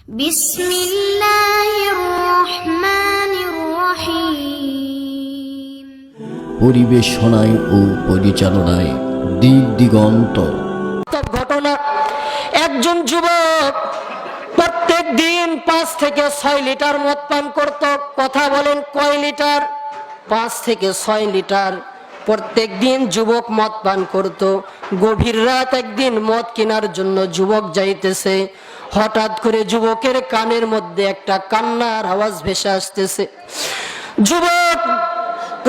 বিসমিল্লাহির রহমানির রহিম। পরিবেশনায় ও পরিচালনায় দিক দিগন্ত। ঘটনা, একজন যুবক প্রত্যেক দিন 5 থেকে 6 লিটার মদ পান করত। কথা বলেন কয় লিটার? 5 থেকে 6 লিটার প্রত্যেক দিন যুবক মদ পান করত। গভীর রাত একদিন মদ কেনার জন্য যুবক যাইতেছে। হঠাৎ করে যুবকের কানের মধ্যে একটা কান্নার আওয়াজ ভেসে আসতেছে। যুবক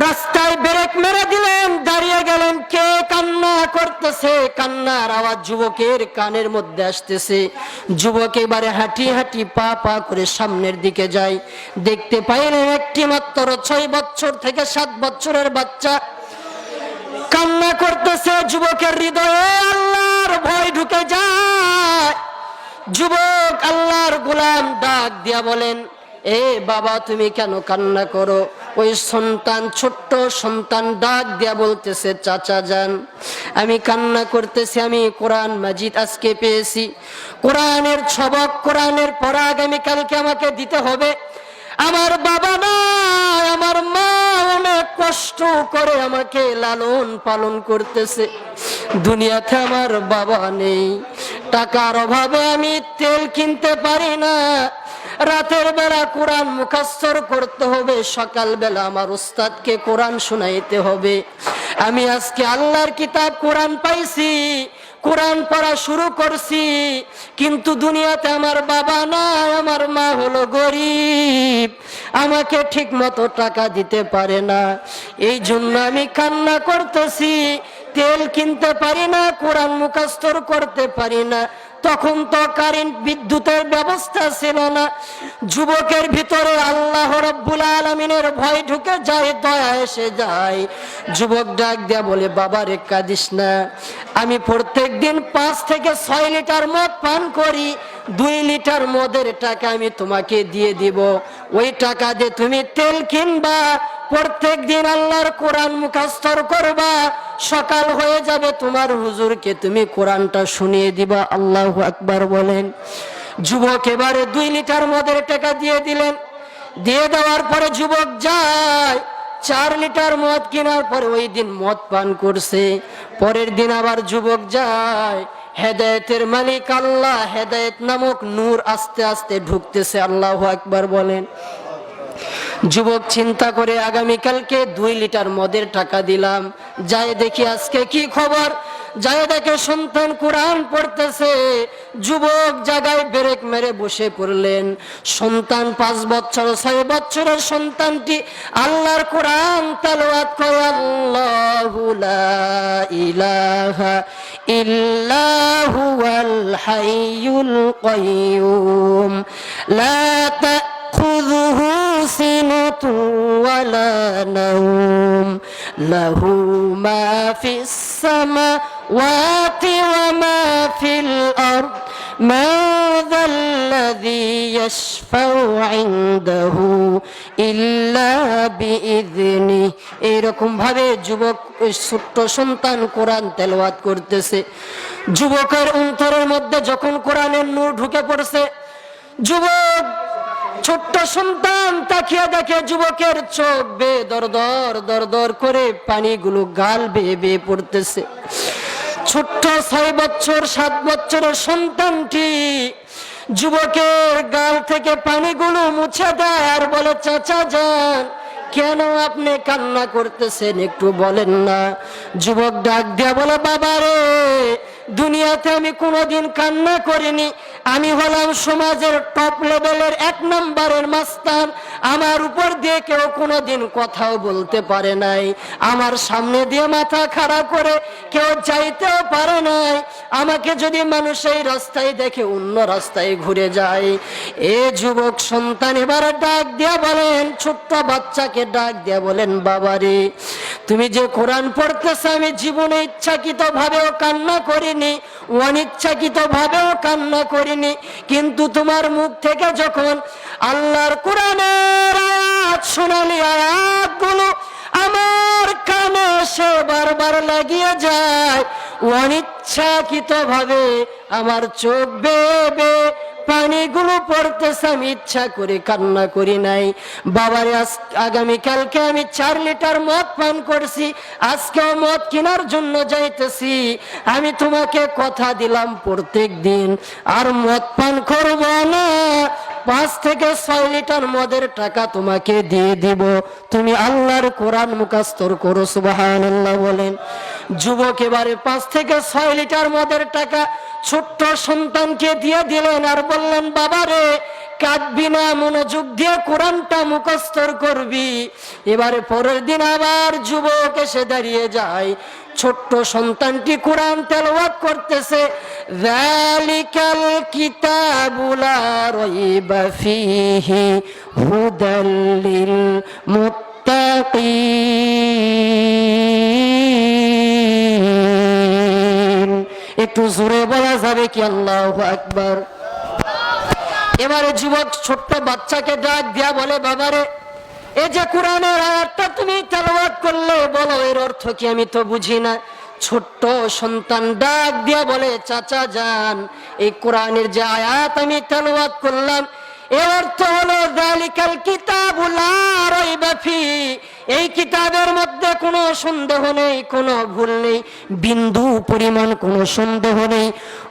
রাস্তায় ব্রেক মেরে দিলেন, দাঁড়িয়ে গেলেন। কে কান্না করতেছে? কান্নার আওয়াজ যুবকের কানের মধ্যে আসতেছে। যুবক এবারে হাঁটি হাঁটি পা পা করে সামনের দিকে যায়। দেখতে পাইলেন একটি মাত্র 6 বছর থেকে 7 বছরের বাচ্চা কান্না করতেছে। যুবকের হৃদয়ে আল্লাহর ভয় ঢুকে যায়। যুবক আল্লাহর গোলাম ডাক দিয়া বলেন, এ বাবা, তুমি কেন কান্না করো? ওই সন্তান, ছোট্ট সন্তান ডাক দিয়া বলতেছে, চাচা যান, আমি কান্না করতেছি, আমি কোরআন মাজিদ আজকে পেয়েছি। কোরআনের সবক, কোরআনের পড়া আগামীকালকে আমাকে দিতে হবে। আমার বাবা না, আমার মা অনেক কষ্ট করে আমাকে লালন পালন করতেছে। দুনিয়াতে আমার বাবা নেই, টাকার অভাবে আমি তেল কিনতে পারি না। রাতের বেলা কোরআন মুখস্থর করতে হবে, সকাল বেলা আমার উস্তাদকে কোরআন শোনাইতে হবে। আমি আজকে আল্লাহর কিতাব কোরআন পাইছি, কোরআন পড়া শুরু করছি, কিন্তু দুনিয়াতে আমার বাবা না, আমার মা হলো গরিব, আমাকে ঠিক মতো টাকা দিতে পারে না। এই জন্য আমি কান্না করতেছি, তেল কিনতে পারি না, কোরআন মুখস্থর করতে পারি না। তখন তো কারেন্ট, বিদ্যুতের ব্যবস্থা ছিল না। যুবকের ভিতরে আল্লাহ রাব্বুল আলামিনের ভয় ঢুকে যায়, দয়া এসে যায়। যুবক ডাক দিয়া বলে, বাবা রে কাঁদিস না, আমি প্রত্যেক দিন 5 থেকে 6 লিটার মদ পান করি। 2 লিটার মদের টাকা আমি তোমাকে দিয়ে দিব। ওই টাকা দিয়ে তুমি তেল কিনবা, প্রত্যেক দিন আল্লাহর কোরআন মুখস্থর করবা। সকাল হয়ে যাবে, তোমার হুজুরকে তুমি কোরআনটা শুনিয়ে দিবা। আল্লাহু আকবার বলেন। যুবক এবারে 2 লিটার মদের টাকা দিয়ে দিলেন। দিয়ে দেওয়ার পরে যুবক যায় 4 লিটার মদ কেনার পরে ওই দিন মদ পান করছে। পরের দিন আবার যুবক যায়। হেদায়েতের মালিক আল্লাহ, হেদায়েত নামক নূর আস্তে আস্তে ঢুকতেছে। আল্লাহু আকবার বলেন। যুবক চিন্তা করে, আগামীকালকে 2 লিটার মদের টাকা দিলাম, যাই দেখি আজকে কি খবর। যাই দেখে সন্তান কোরআন পড়তেছে। যুবক জায়গায় ব্রেক মেরে বসে পড়লেন। সন্তান 5 বছর 6 বছরের সন্তানটি আল্লাহর কোরআন তেলাওয়াত করে, আল্লাহু লা ইলাহা ইল্লা হুয়াল হাইয়ুল কাইয়ুম লা তাখুযুহু সিনাতুন ওয়ালা নাওম লাহু মা ফিস সামাওয়াতি ওয়া মা ফিল আরদ মা যাল্লাযী ইয়াশফাউ ইনদাহু ইল্লা বিইযনিহি। এরকম ভাবে যুবক, ছোট্ট সন্তান কোরআন তেলাওয়াত করতেছে। যুবকের অন্তরের মধ্যে যখন কোরআনের নূর ঢুকে পড়ছে, যুবক, ছোট্ট সন্তান তাকিয়ে দেখে যুবকের চোখ বেয়ে দর দর দর দর করে পানিগুলো গাল বেয়ে বেয়ে পড়তেছে। ছোট্ট 6 বছর 7 বছরের সন্তানটি যুবকের গাল থেকে পানিগুলো মুছে দেয় আর বলে, চাচা যান, কেন আপনি কান্না করতেছেন, একটু বলেন না। যুবক ডাক দিয়া বলে, বাবা রে, দুনিয়াতে আমি কোনোদিন কান্না করিনি। আমি হলাম সমাজের টপ লেভেলের 1 নম্বরের মাস্তান। আমার উপর দিয়ে কেউ কোনোদিন কথাও বলতে পারে নাই। আমার সামনে দিয়ে মাথা খাড়া করে কেউ যাইতেও পারে নাই। আমাকে যদি মানুষ এই রাস্তায় দেখে অন্য রাস্তায় ঘুরে যায়। এ যুবক সন্তান এবার ডাক দিয়া বলেন, ছোট্ট বাচ্চাকে ডাক দিয়া বলেন, বাবা রে, তুমি যে কোরআন পড়তেছ, আমি জীবনে ইচ্ছাকৃত ভাবেও কান্না করিনি, অনিচ্ছাকৃত ভাবেও কান্না করিনি, কিন্তু তোমার মুখ থেকে যখন আল্লাহর কোরআনের আয়াত শোনালি, আয়াতগুলো আমার কানে সে বারবার লাগিয়ে যায়। অনিচ্ছাকৃত ভাবে আমার চোখ বেয়ে বেয়ে পানিগুলো পড়তেছে, আমি ইচ্ছা করে কান্না করি নাই। বাবারে আগামীকালকে আমি 4 লিটার মদ পান করছি, আজকেও মদ কেনার জন্য যাইতেছি। আমি তোমাকে কথা দিলাম প্রত্যেক দিন আর মদ পান করব না, 5 থেকে 6 লিটার মদের টাকা তোমাকে দিয়ে দিব, তুমি আল্লাহর কোরআন মুখস্থ করো। সুবহানাল্লাহ বলেন। যুবক এবারে 5 থেকে 6 লিটার মদের টাকা ছোট্ট সন্তানকে দিয়ে দিলেন আর বললেন, বাবারে কাঁদবি না, মনোযোগ দিয়ে কোরআনটা মুখস্থ করবি। এবারে পরের দিন আবার যুবক এসে দাঁড়িয়ে যায়, ছোট্ট সন্তানটি কোরআন তেলাওয়াত করতেছে, যালিকাল কিতাবু লা রাইবা ফীহি হুদাল লিল মুত্তাকিন। একটু জোরে বলা যাবে কি আল্লাহু আকবার? এবারে যুবক ছোট্ট বাচ্চাকে ডাক দিয়া বলে, বাবারে এই যে কোরআনের আয়াতটা তুমি তেলাওয়াত করলে, বলো এর অর্থ কি? আমি তো বুঝি না। ছোট্ট সন্তান ডাক দিয়া বলে, চাচা যান, এই কোরআনের যে আয়াত আমি তেলাওয়াত করলাম এর অর্থ হলো যালিকাল কিতাবু লা রাইবা ফীহি, এই কিতাবের মধ্যে কোনো সন্দেহ নেই, কোনো ভুল নেই, বিন্দু পরিমাণ কোনো সন্দেহ নেই।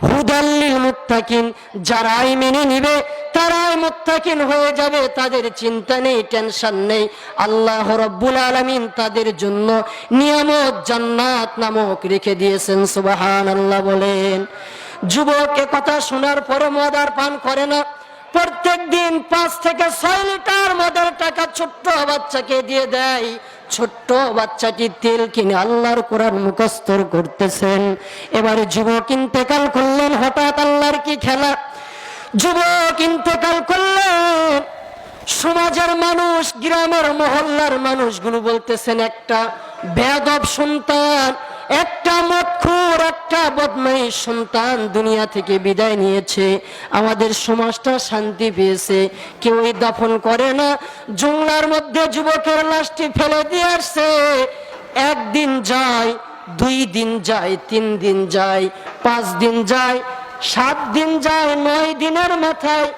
হুদাল লিল মুত্তাকিন, যারাই মেনে নিবে তারাই মুত্তাকিন হয়ে যাবে, তাদের চিন্তা নেই, টেনশন নেই। আল্লাহ রাব্বুল আলামিন তাদের জন্য নিয়ামত জান্নাত নামক রেখে দিয়েছেন। সুবহানাল্লাহ বলেন। যুবক কথা শোনার পরে মদ আর পান করে না, প্রত্যেক দিন 5 থেকে 6 লিটার মদের টাকা ছোট্ট বাচ্চাকে দিয়ে দেয়। ছোট্ট বাচ্চাটি তেল কিনে আল্লাহর কোরআন মুখস্থ করতেছেন। এবারে যুবক ইন্তেকাল করলেন। হঠাৎ আল্লাহর কি খেলা, যুবক ইন্তেকাল করলেন। সমাজের মানুষ, গ্রামের মহল্লার মানুষগুলো বলতেছেন, একটা বেয়াদব সন্তান, একটা মদখোর, একটা বদমাইশ সন্তান দুনিয়া থেকে বিদায় নিয়েছে, আমাদের সমাজটা শান্তি পেয়েছে, কেউই দাফন করে না। জঙ্গলার মধ্যে যুবকের লাশটি ফেলে দিয়ে আসছে। 1 দিন যায়, 2 দিন যায়, 3 দিন যায়, 5 দিন যায়, 7 দিন যায়, 9 দিনের মাথায়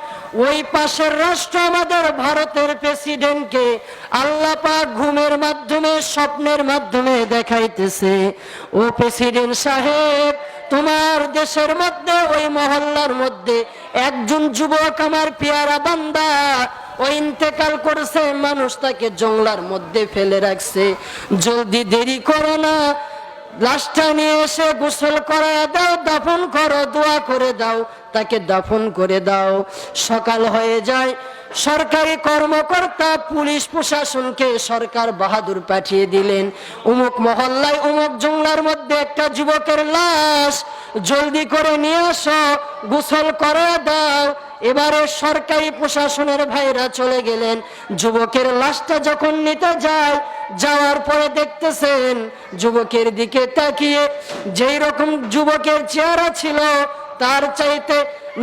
ওই পাশের রাষ্ট্র আমাদের ভারতের প্রেসিডেন্টকে আল্লাহ পাক ঘুমের মাধ্যমে, স্বপ্নের মাধ্যমে দেখাইতেছে, ও প্রেসিডেন্ট সাহেব, তোমার দেশের মধ্যে ওই মহল্লার মধ্যে একজন যুবক আমার পেয়ারা বান্দা ও ইন্তেকাল করেছে, মানুষ তাকে জঙ্গলার মধ্যে ফেলে রাখছে, জলদি দেরি করো না, লাশটা নিয়ে এসে গোসল করায় দাও, দাফন করো, দোয়া করে দাও, তাকে দাফন করে দাও। সকাল হয়ে যায়, সরকারি কর্মকর্তা পুলিশ প্রশাসনকে সরকার বাহাদুর পাঠিয়ে দিলেন, অমুক মহল্লায় অমুক জঙ্গলার মধ্যে একটা যুবকের লাশ, জলদি করে নিয়ে আসো, গোসল করে দাও। এবারে সরকারি প্রশাসনের ভাইরা চলে গেলেন। যুবকের লাশটা যখন নিতে যায়, যাওয়ার পরে দেখতেছেন যুবকের দিকে তাকিয়ে যেই রকম যুবকের চেহারা ছিল তার চাইতে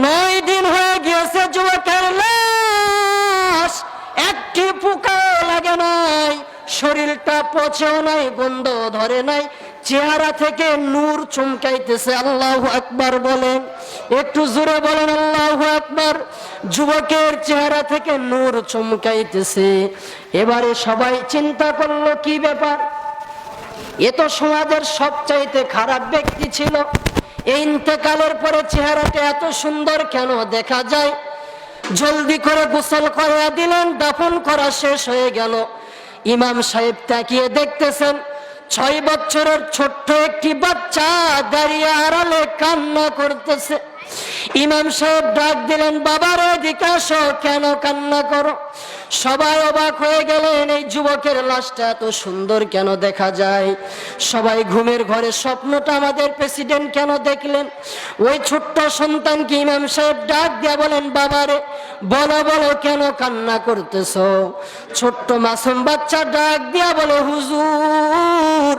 9 দিন হয়ে গিয়েছে যুবকের লাশ, একটি পোকাও লাগে নাই, শরীরটা পচেও নাই, গন্ধ ধরে নাই, চেহারা থেকে নূর চমকাইতেছে। আল্লাহু আকবার বলেন, একটু জোরে বলেন আল্লাহু আকবার। যুবকের চেহারা থেকে নূর চমকাইতেছে। এবারে সবাই চিন্তা করলো, কি ব্যাপার, এ তো সমাজের সবচাইতে খারাপ ব্যক্তি ছিল, এই ইন্তেকালের পরে চেহারাটা এত সুন্দর কেন দেখা যায়? জলদি করে গোসল করা দিলেন, দাফন করা শেষ হয়ে গেল। ইমাম সাহেব তাকিয়ে দেখতেছেন 6 বছরের ছোট্ট একটি বাচ্চা দাঁড়িয়ে আড়ালে কান্না করতেছে। ইমাম সাহেব ডাক দিলেন, বাবারে এদিকে আসো, কেন কান্না করো? সবাই অবাক হয়ে গেলেন, এই যুবকের লাশটা এত সুন্দর কেন দেখা যায়? সবাই ঘুমের ঘরে স্বপ্নটা আমাদের প্রেসিডেন্ট কেন দেখলেন? ওই ছোট্ট সন্তানকে ইমাম সাহেব ডাক দিয়া বলেন, বাবারে বলো বলো, কেন কান্না করতেছ? ছোট্ট মাসুম বাচ্চা ডাক দিয়া বলে, হুজুর,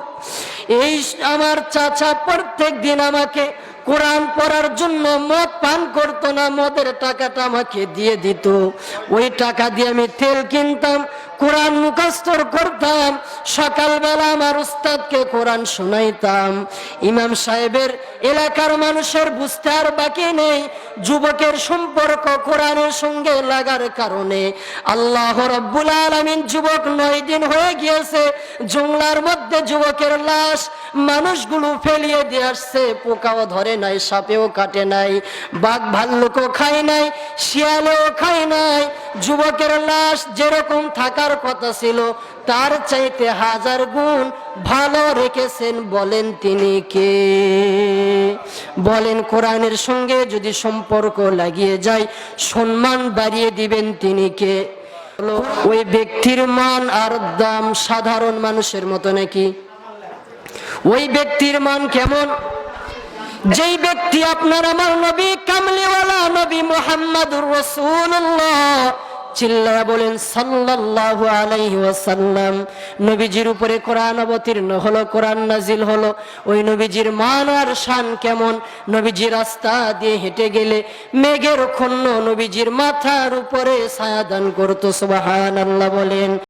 এই আমার চাচা প্রত্যেক দিন আমাকে কোরআন পড়ার জন্য মদ পান করতো না, মদের টাকাটা আমাকে দিয়ে দিত, ওই টাকা দিয়ে আমি তেল কিনতাম, কোরআন মুখস্থ করতাম, সকালবেলা আমার উস্তাদকে কোরআন শোনাইতাম। ইমাম সাহেবের এলাকার মানুষের বুঝতে আর বাকি নেই, যুবকের সম্পর্ক কোরআনের সঙ্গে লাগার কারণে আল্লাহ রাব্বুল আলামিন যুবক 9 দিন হয়ে গিয়েছে জঙ্গলার মধ্যে যুবকের লাশ মানুষগুলো ফেলিয়ে দিয়ে আসছে, পোকাও ধরে নাই, সাপেও কাটে নাই, বাঘ ভাল্লুকও খায় নাই, শিয়ালেও খায় নাই। যুবকের লাশ যেরকম থাকার কথা ছিল তার চাইতে 1000 গুণ ভালো রেখেছেন। বলেন তিনি কে? বলেন কোরআনের সঙ্গে যদি সম্পর্ক লাগিয়ে যায় সম্মান বাড়িয়ে দিবেন তিনি কে? ওই ব্যক্তির মান আর দাম সাধারণ মানুষের মতো নাকি? ওই ব্যক্তির মান কেমন? যেই ব্যক্তি আপনার আমার নবী কামলিওয়ালা নবী মুহাম্মদুর রাসূলুল্লাহ, চিল্লায়া বলেন সাল্লাল্লাহু আলাইহি ওয়াসাল্লাম, নবীজির উপরে কোরআন অবতীর্ণ হলো, কোরআন নাজিল হলো। ওই নবীজির মান আর শান কেমন? নবীজি রাস্তা দিয়ে হেঁটে গেলে মেঘের খণ্ড নবীজির মাথার উপরে ছায়া দান করতো। সুবহানাল্লাহ বলেন।